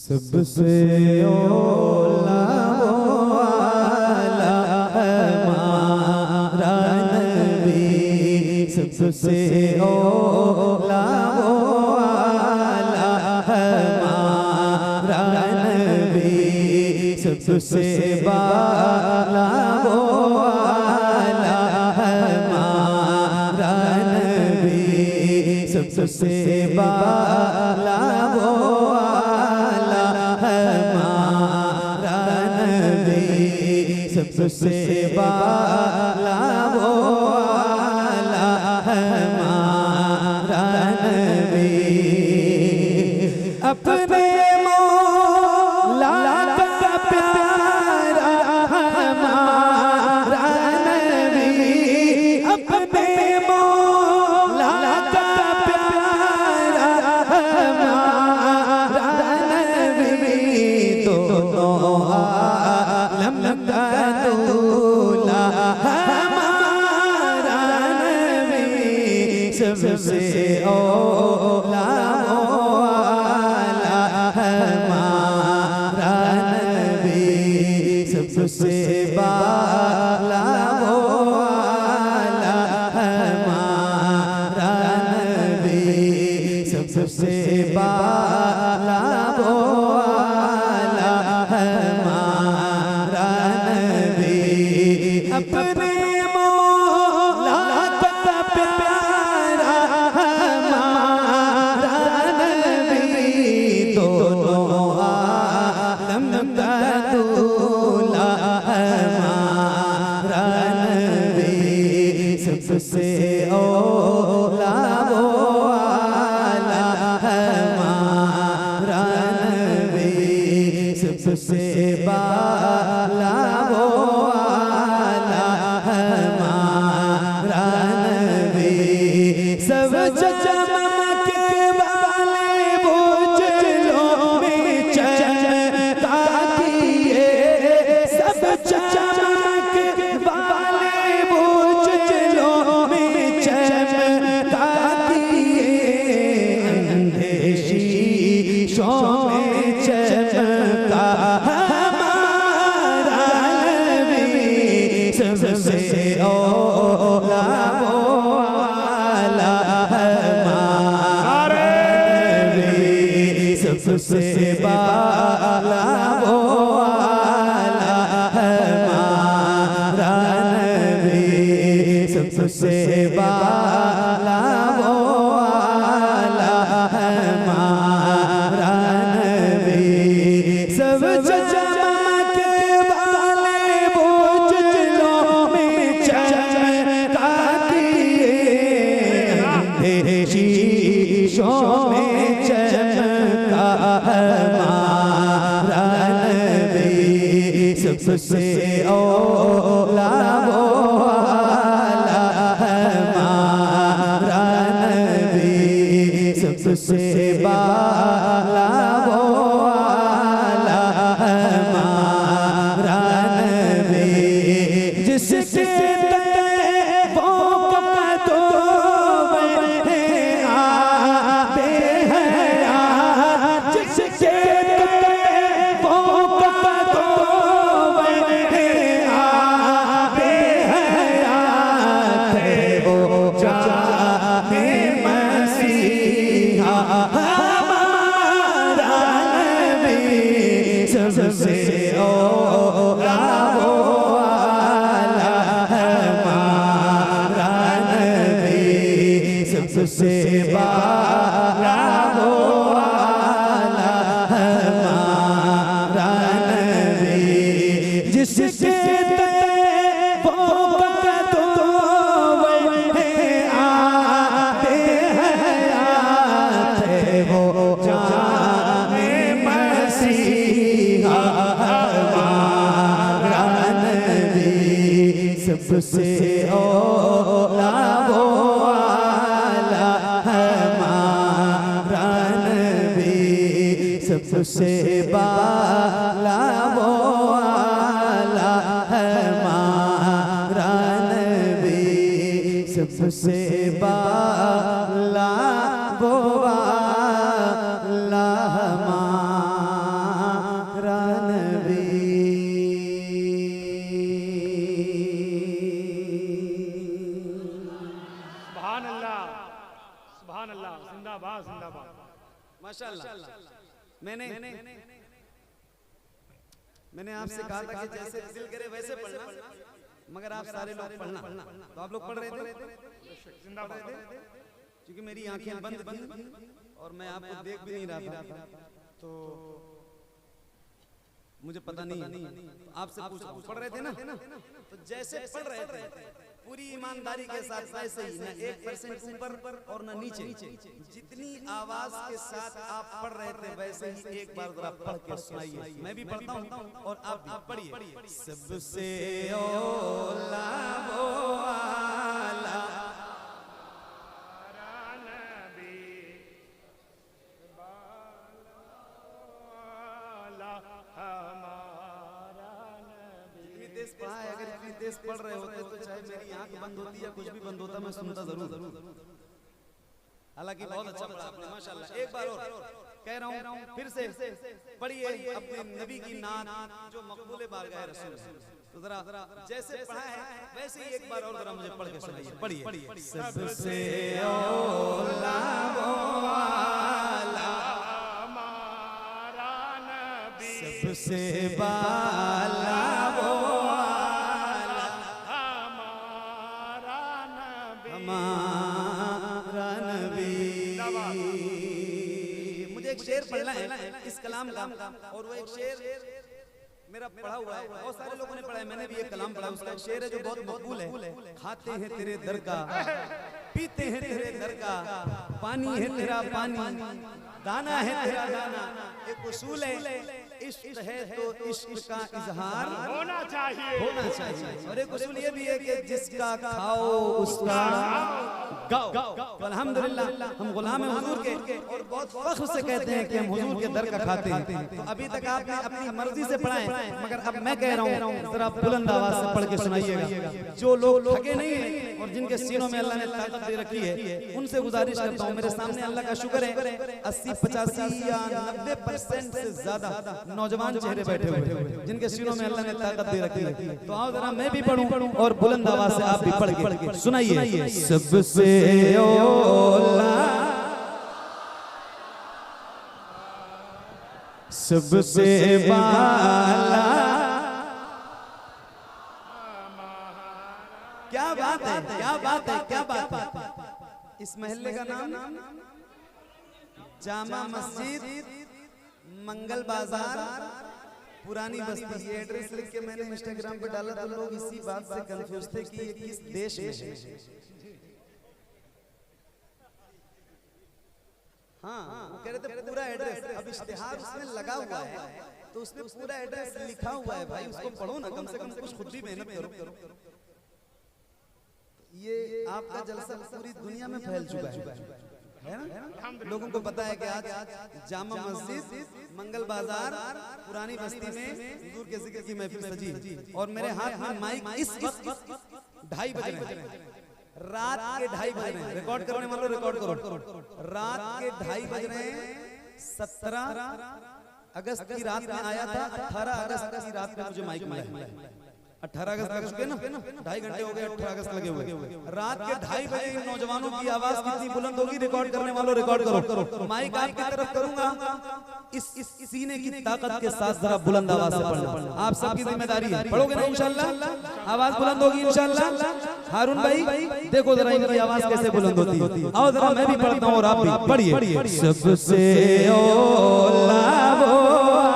सबसे औला वाला हमारा नबी, सबसे औला वाला हमारा नबी, सबसे बाला वाला हमारा नबी, सबसे बाला सबसे बाला वाला हमारा नबी, अपने मौला का प्यारा हमारा नबी, अपने मौला का प्यारा हमारा नबी, दोनों आलम का दूल्हा हमारा नबी, सबसे औला वाला हमारा नबी, सबसे बाला वाला हमारा नबी, सबसे बाला वाला हमारा नबी, अपने मौला का प्यारा हमारा नबी, दोनों आलम का दूल्हा हमारा नबी, सबसे औला वाला हमारा नबी, सबसे बाला वाला हमारा नबी, सब चमके वाले बुझलों में चमका किए, सब चमके वाले बुझलों में चमका किए, अंधे शीशों में चमका हमारा नबी, सबसे औला वाला हमारा नबी, सबसे बाला वाला हमारा नबी, सबसे बाला वाला हमारा नबी, सब चमके वाले बुझलों में चमका किए, अंधे शीशों में चमका हमारा नबी, सबसे औला वाला हमारा नबी, सबसे बाला वाला हमारा नबी, जिसके वो कदों में आते हैं, जिसके वो कदों में आते हैं, वो जाने मसीहा हमारा नबी, सबसे औला वाला हमारा नबी, सबसे बाला वाला हमारा नबी, जिसके वो कदों में आते हैं, वो जाने मसीहा हमारा नबी, सबसे औला वाला हमारा नबी, सबसे बाला वाला हमारा नबी, सबसे बाला वाला हमारा माशाअल्लाह। मैंने आपसे कहा था कि जैसे दिल करे वैसे पढ़ना, मगर आप सारे लोग पढ़ना, तो आप लोग पढ़ रहे थे, क्योंकि मेरी आंखें बंद थी और मैं आपको देख भी नहीं रहा था, तो मुझे पता नहीं। आपसे पूछा, पढ़ रहे थे ना, तो जैसे पढ़ रहे थे पूरी ईमानदारी के साथ वैसे ही, न 1% ऊपर और न नीचे, जितनी आवाज के साथ आप पढ़ रहे थे वैसे ही एक बार जरा पढ़ के सुनाइए। मैं भी पढ़ता हूँ और आप पढ़िए। सबसे औला वो आला पढ़ा है। अगर इतनी तेज पढ़ रहे होते तो चाहे मेरी आंख बंद होती या कुछ भी बंद होता, मैं सुनता जरूर। हालांकि बहुत अच्छा पढ़ा आपने, माशाल्लाह। एक बार और कह रहा हूँ, फिर से पढ़िए अपने नबी की नात जो मकबूल बारगाह रसूल। तो जरा जैसे पढ़ा है वैसे ही एक बार और जरा मुझे पढ़ के सुनाइए। पढ़िए। सबसे औला वो आला हमारा नबी, सबसे बाला वो हमारा नबी। मुझे एक शेर पढ़ना है इस कलाम का, और वो एक शेर मेरा पढ़ा हुआ है, बहुत सारे लोगों ने पढ़ा है, मैंने भी एक कलाम पढ़ा। उसका एक शेर है जो बहुत मकबूल है। खाते हैं तेरे दर का, पीते हैं तेरे दर का, पानी है तेरा पानी, दाना है तेरा दाना। एक उसूल है, इश्क है तो इश्क का इजहार होना चाहिए। और एक उसूल ये भी है कि जिसका खाओ उसका गाओ। तो अल्हम्दुलिल्लाह हम गुलाम हैं हुजूर के, और बहुत फख्र से कहते हैं कि हम हुजूर के दर का खाते हैं। तो अभी तक आपने अपनी मर्जी से पढ़ा है, मगर अब मैं कह रहा हूँ जरा बुलंद आवाज से पढ़ के सुनाइएगा। जो लोग थके नहीं है और जिनके सीनों में अल्लाह ने ताकत दे रखी है, उनसे गुजारिश करता हूँ, मेरे सामने अल्लाह का शुक्र है 80, 85 या 90% से ज्यादा नौजवान चेहरे बैठे हुए जिनके सीनों में अल्लाह ने ताकत दे रखी है। तो आओ जरा मैं भी पढ़ूं और बुलंद आवाज से आप भी पढ़ के सुनाइए। सबसे औला, सबसे बाला, क्या बात है, क्या बात है, क्या बात है। इस महल्ले का नाम जामा मस्जिद, मंगल बाजार, पुरानी बस्ती। ये एड्रेस लिख के मैंने इंस्टाग्राम पे डाला तो लोग इसी बात से कंफ्यूज थे कि ये किस देश में है। हाँ, वो कह रहे थे पूरा एड्रेस। अब इश्तिहार उसमें लगा हुआ है तो उसमें पूरा एड्रेस लिखा हुआ है। भाई उसको पढ़ो ना, कम से कम कुछ खुद भी मेहनत करो। ये आपका जलसा पूरी दुनिया में फैल चुका है ना? लोगों को पता है कि आज जामा मस्जिद, मंगल बाजार, पुरानी बस्ती में हुजूर के जिक्र की महफिल सजी, और मेरे हाथ में माइक इस वक्त 2:30 बज रहे हैं, रात के 2:30 बज रहे हैं। रिकॉर्ड करने वालों रिकॉर्ड करो, रात के 2:30 बज रहे हैं। 17 अगस्त की रात में आया था, 18 अगस्त की रात में मुझे माइक मिला। 18 अगस्त लग चुके ना, 2.5 घंटे हो गए 18 अगस्त लगे हुए। रात के 2:30 बजे इन नौजवानों की आवाज कितनी बुलंद होगी, रिकॉर्ड करने वालों रिकॉर्ड करो। माइक आपकी तरफ करूंगा, इस सीने की ताकत के साथ जरा बुलंद आवाज से पढ़ना आप सबकी जिम्मेदारी है। पढ़ोगे ना इंशाल्लाह, आवाज बुलंद होगी इंशाल्लाह। हारून भाई देखो जरा इनकी आवाज कैसे बुलंद होती है। आओ जरा मैं भी पढ़ता हूँ और आप भी पढ़िए। सबसे औला वो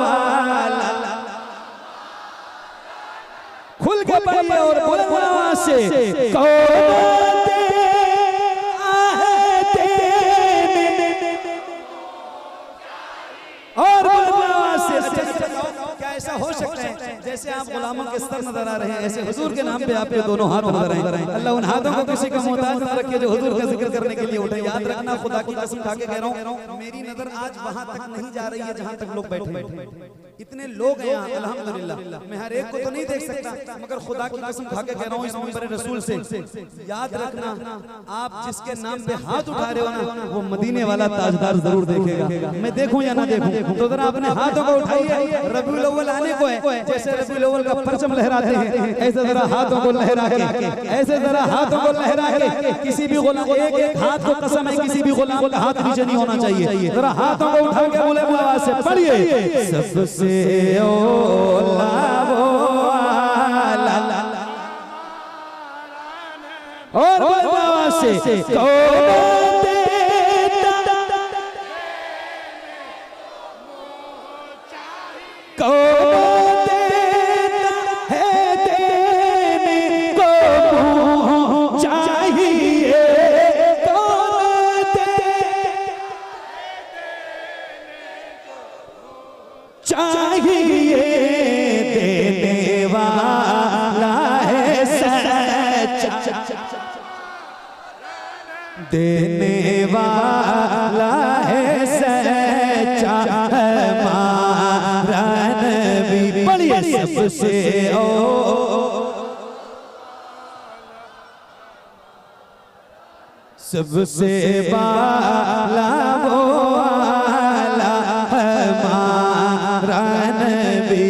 आला, खुल के पढ़िए और बुलंद आवाज से और क्या ऐसा हो सकता है जैसे आप गुलामों के सर नजर आ रहे हैं, ऐसे हुजूर के नाम पे आपके दोनों हाथ नजर आए। अल्लाह उन हाथों को किसी का मोहताज न रखे जो हुजूर का जिक्र करने के लिए उठे। याद रखना, खुदा की कसम खा के कह रहा हूं, मेरी नजर आज वहां तक नहीं जा रही है जहां तक लोग बैठे हैं। इतने लोग हैं यहाँ अल्हम्दुलिल्लाह, मैं हर एक को तो नहीं देख सकता, मगर खुदा की कसम खा के कह रहा हूँ इस मिंबर रसूल से, याद रखना आप जिसके नाम पे हाथ उठा रहे हो ना, वो मदीने वाला ताजदार जरूर देखेगा। मैं देखूं या ना देखूं, तो जरा अपने हाथों को उठाइए। रबीउल अव्वल बुलाने को है। जैसे रबीउल अव्वल का परचम लहराते हैं, ऐसे जरा हाथों को लहरा के, ऐसे जरा हाथों को लहरा के, किसी भी गुलाम, एक एक हाथ को कसम है, किसी भी गुलाम का हाथ नीचे नहीं होना चाहिए। जरा हाथों को उठा के बोले आवाज से पढ़िए, सबसे औला वो आला, और आवाज से कौन देता, कौन देता है देने को मुँह चाहिए, कौन चाहिए, देने वाला है सच्चा, देने वाला है सच्चा हमारा नबी। बड़िए सबसे सबसे बाला वो आला हमारा नबी,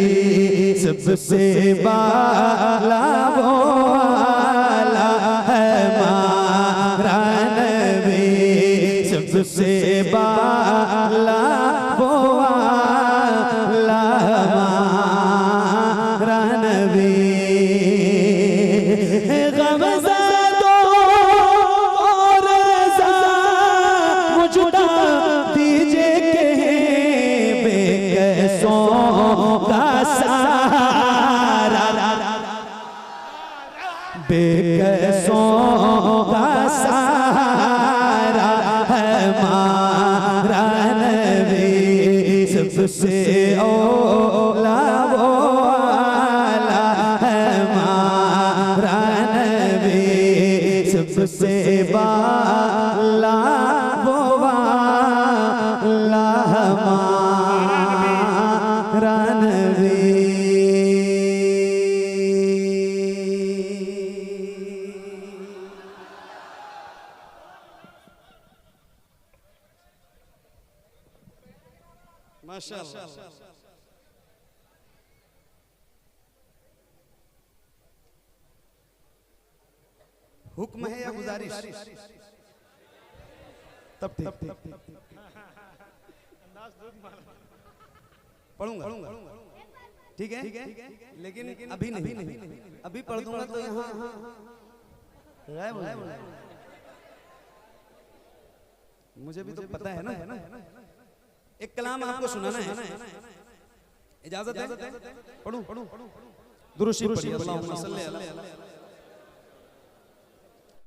सबसे बाला वो आला हमारा नबी, सबसे बाला वो आला हमारा नबी। बेकसों का सहारा हमारा नबी, सबसे औला वो आला हमारा नबी, सबसे बाला वो आला हमारा नबी। माशाअल्लाह। हुक्म है या गुजारिश? तब ठीक पढ़ूंगा, ठीक है, लेकिन अभी नहीं, अभी पढ़ दूंगा तो यहाँ मुझे भी तो पता है ना। एक कलाम आपको सुनाना है, इजाजत है? पढ़ूं? दुरूद शरीफ पढ़िए, अल्लाहुम्मा सल्ली अला